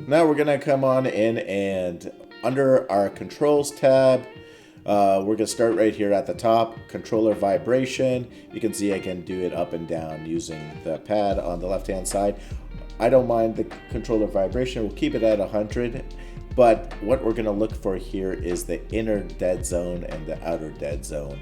Now we're gonna come on in and under our controls tab, we're gonna start right here at the top, controller vibration. You can see I can do it up and down using the pad on the left hand side. I don't mind the controller vibration, we'll keep it at 100. But what we're gonna look for here is the inner dead zone and the outer dead zone.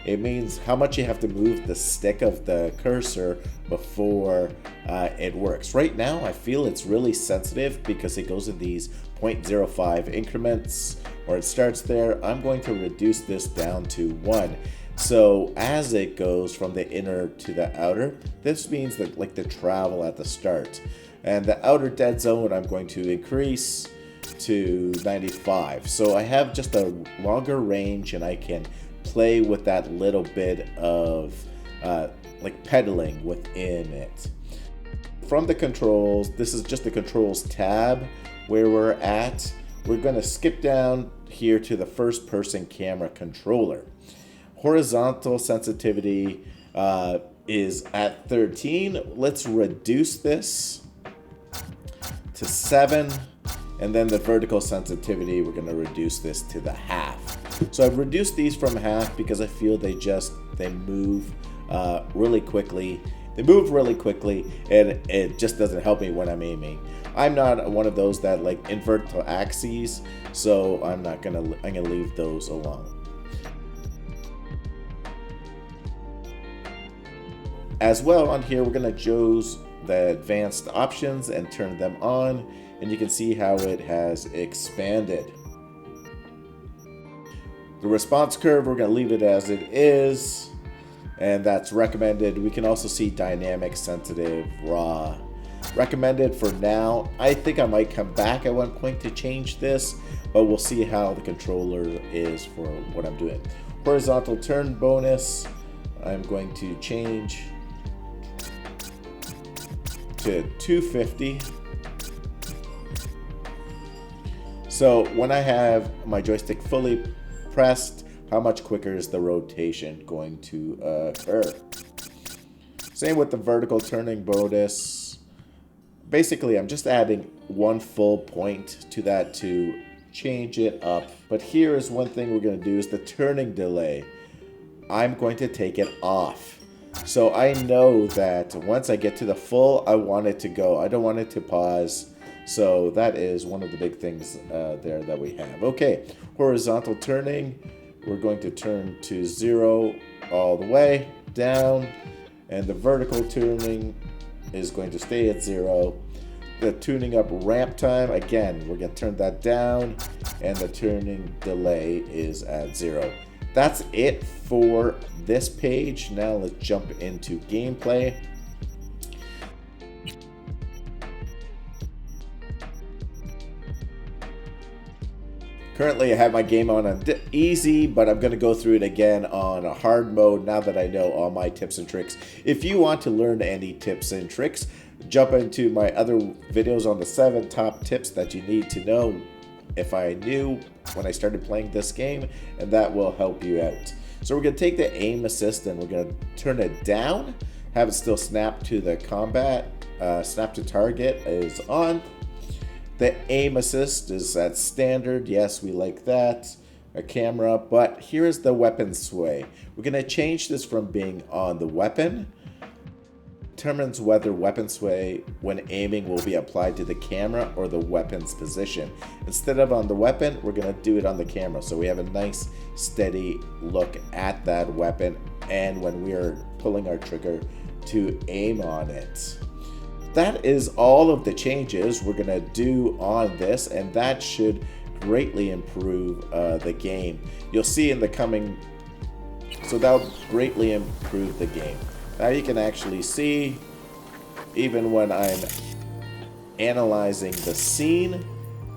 It means how much you have to move the stick of the cursor before it works. Right now, I feel it's really sensitive because it goes in these 0.05 increments, or it starts there. I'm going to reduce this down to 1. So as it goes from the inner to the outer, this means that like the travel at the start. And the outer dead zone, I'm going to increase to 95. So I have just a longer range and I can play with that little bit of like pedaling within it. From the controls, this is just the controls tab where we're at. We're going to skip down here to the first person camera controller. Horizontal sensitivity is at 13. Let's reduce this to 7. And then the vertical sensitivity, we're going to reduce this to the half. So I've reduced these from half because I feel they move really quickly. They move really quickly, and it just doesn't help me when I'm aiming. I'm not one of those that like invert to axes, so I'm gonna leave those alone. As well, on here we're gonna choose the advanced options and turn them on, and you can see how it has expanded. The response curve, we're going to leave it as it is, and that's recommended. We can also see dynamic, sensitive, raw. Recommended for now. I think I might come back at one point to change this, but we'll see how the controller is for what I'm doing. Horizontal turn bonus, I'm going to change to 250. So when I have my joystick fully pressed, how much quicker is the rotation going to occur? Same with the vertical turning bonus. Basically, I'm just adding 1 full point to that to change it up. But here is one thing we're going to do is the turning delay. I'm going to take it off. So I know that once I get to the full, I want it to go. I don't want it to pause. So that is one of the big things there that we have. Okay, horizontal turning, we're going to turn to 0 all the way down, and the vertical turning is going to stay at 0. The tuning up ramp time, again, we're going to turn that down, and the turning delay is at 0. That's it for this page. Now let's jump into gameplay. Currently, I have my game on easy, but I'm going to go through it again on a hard mode now that I know all my tips and tricks. If you want to learn any tips and tricks, jump into my other videos on the 7 top tips that you need to know if I knew when I started playing this game, and that will help you out. So we're going to take the aim assist and we're going to turn it down, have it still snap to the combat, snap to target is on. The aim assist is at standard. Yes, we like that. A camera, but here is the weapon sway. We're going to change this from being on the weapon. Determines whether weapon sway when aiming will be applied to the camera or the weapon's position. Instead of on the weapon, we're going to do it on the camera. So we have a nice steady look at that weapon and when we are pulling our trigger to aim on it. That is all of the changes we're going to do on this, and that should greatly improve the game. You'll see in the coming, so that will greatly improve the game. Now you can actually see, even when I'm analyzing the scene,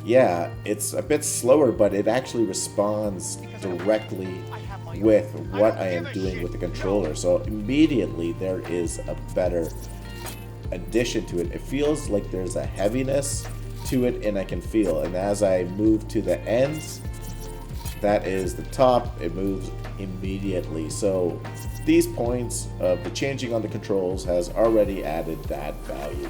yeah, it's a bit slower, but it actually responds directly with what I am doing with the controller. So immediately there is a better addition to it. It feels like there's a heaviness to it, and I can feel, and as I move to the ends, that is the top, it moves immediately. So these points of the changing on the controls has already added that value.